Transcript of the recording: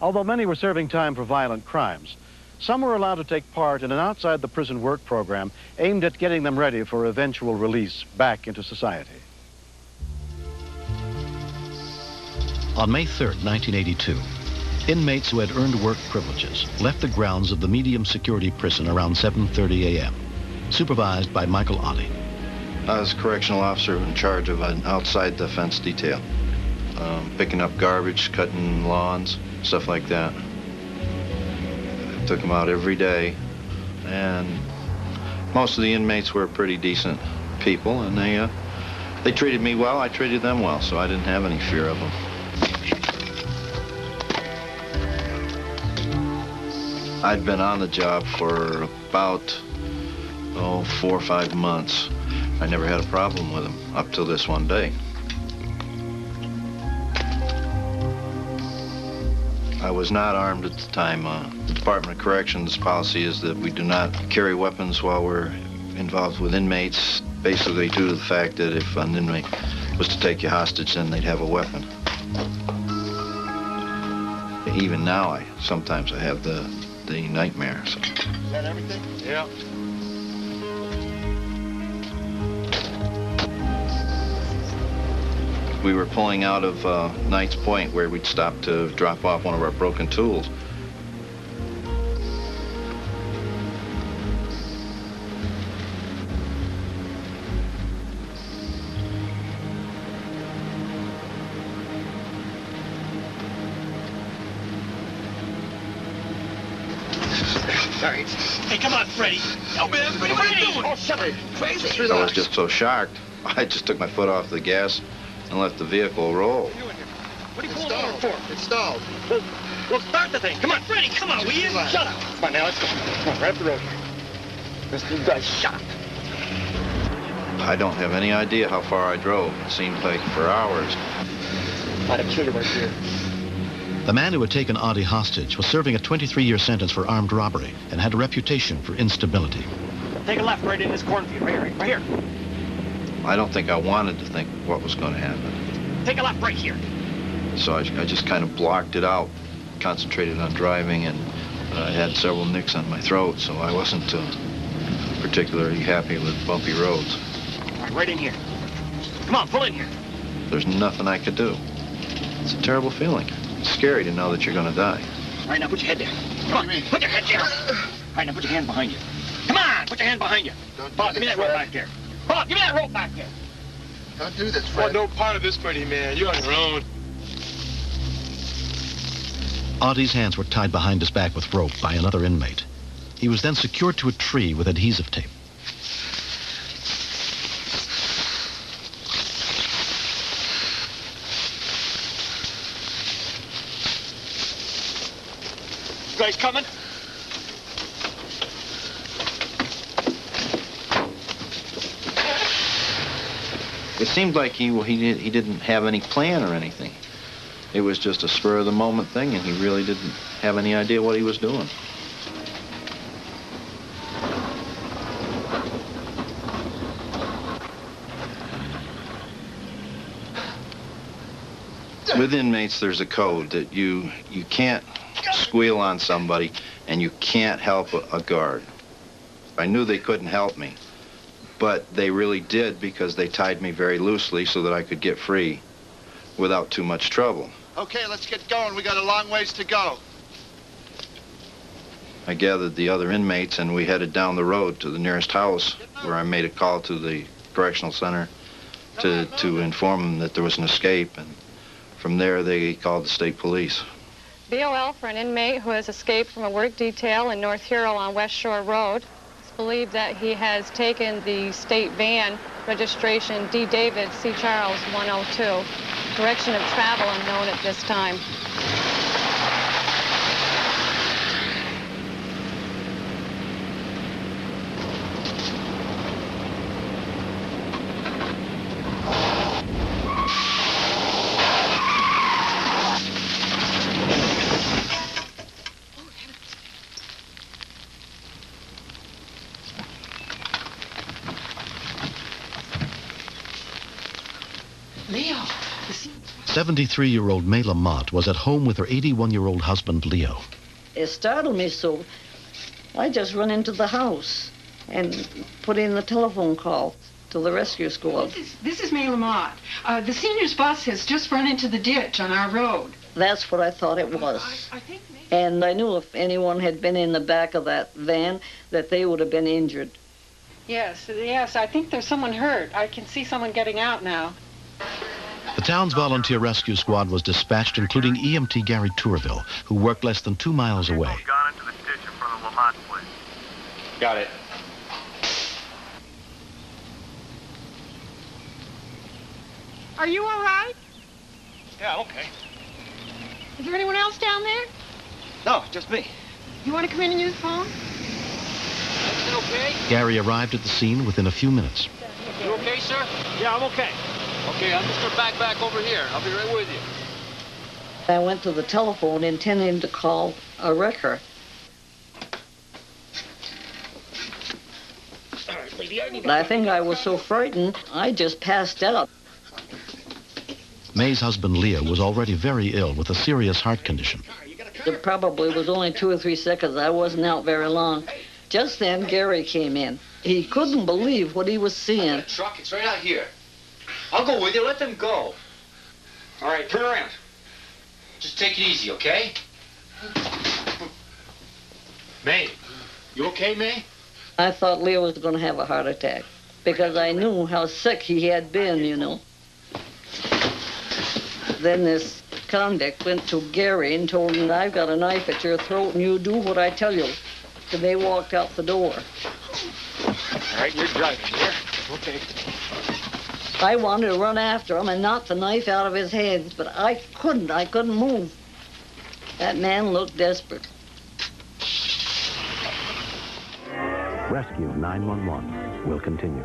Although many were serving time for violent crimes, some were allowed to take part in an outside-the-prison work program aimed at getting them ready for eventual release back into society. On May 3rd, 1982, inmates who had earned work privileges left the grounds of the medium security prison around 7:30 a.m., supervised by Michael Otte. I was a correctional officer in charge of an outside the fence detail, picking up garbage, cutting lawns, stuff like that. Took them out every day, and most of the inmates were pretty decent people, and they treated me well, I treated them well, so I didn't have any fear of them. I'd been on the job for about, 4 or 5 months. I never had a problem with them up till this one day. I was not armed at the time. The Department of Corrections policy is that we do not carry weapons while we're involved with inmates, basically due to the fact that if an inmate was to take you hostage, then they'd have a weapon. Even now, sometimes I have the nightmare. So. Is that everything? Yeah. We were pulling out of Knight's Point, where we'd stop to drop off one of our broken tools. Sorry. Hey, come on, Freddie. Oh, man, what are you doing? Oh, shut it. Crazy. I was just so shocked, I just took my foot off the gas and let the vehicle roll. What are you pulling over for? It's stalled. Well, start the thing. Come on, Freddie, come on, will you? Shut up. Come on, now, let's go. Come on, right up the road here. Listen, you guys shot. I don't have any idea how far I drove. It seemed like for hours. I'd have killed him right here. The man who had taken Otte hostage was serving a 23-year sentence for armed robbery and had a reputation for instability. Take a left right in this cornfield, right here, right here. I don't think I wanted to think what was going to happen. Take a left right here. So I just kind of blocked it out, concentrated on driving, and I had several nicks on my throat, so I wasn't particularly happy with bumpy roads. All right in here. Come on, pull in here. There's nothing I could do. It's a terrible feeling. It's scary to know that you're going to die. All right, now put your head down. Come on, put your head down. All right, now put your hand behind you. Come on, put your hand behind you. Bob, give me that rope back there. Bob, give me that rope back there. Don't do this, Fred. No part of this, Freddie, man. You're on your own. Otte's hands were tied behind his back with rope by another inmate. He was then secured to a tree with adhesive tape. You guys coming? It seemed like he didn't have any plan or anything. It was just a spur-of-the-moment thing, and he really didn't have any idea what he was doing. With inmates, there's a code that you can't squeal on somebody, and you can't help a guard. I knew they couldn't help me, but they really did because they tied me very loosely so that I could get free without too much trouble. Okay, let's get going. We got a long ways to go. I gathered the other inmates, and we headed down the road to the nearest house, where I made a call to the correctional center to inform them that there was an escape, and from there they called the state police. BOL for an inmate who has escaped from a work detail in North Hero on West Shore Road. It's believed that he has taken the state van, registration D. David C. Charles 102. Direction of travel unknown at this time. Leo, 73-year-old May Lamont was at home with her 81-year-old husband, Leo. It startled me so. I just run into the house and put in the telephone call to the rescue squad. This is May Lamont. The senior's bus has just run into the ditch on our road. That's what I thought it was. I think maybe... And I knew if anyone had been in the back of that van, that they would have been injured. Yes, I think there's someone hurt. I can see someone getting out now. The town's volunteer rescue squad was dispatched, including EMT Gary Tourville, who worked less than 2 miles away. Gone into the ditch in front of Lamont's place. Got it. Are you all right? Yeah, okay. Is there anyone else down there? No, just me. You want to come in and use the phone? Everything okay? Gary arrived at the scene within a few minutes. You okay, sir? Yeah, I'm okay. Okay, I'm just gonna back over here. I'll be right with you. I went to the telephone intending to call a wrecker. But I think I was so frightened, I just passed out. May's husband, Leo, was already very ill with a serious heart condition. It probably was only 2 or 3 seconds. I wasn't out very long. Just then, Gary came in. He couldn't believe what he was seeing. Truck, it's right out here. I'll go with you. Let them go. All right, turn around. Just take it easy, okay? May, you okay, May? I thought Leo was going to have a heart attack because I knew how sick he had been, you know. Then this convict went to Gary and told him, I've got a knife at your throat and you do what I tell you. And they walked out the door. All right, you're driving here. Okay. I wanted to run after him and knock the knife out of his hands, but I couldn't move. That man looked desperate. Rescue 911 will continue.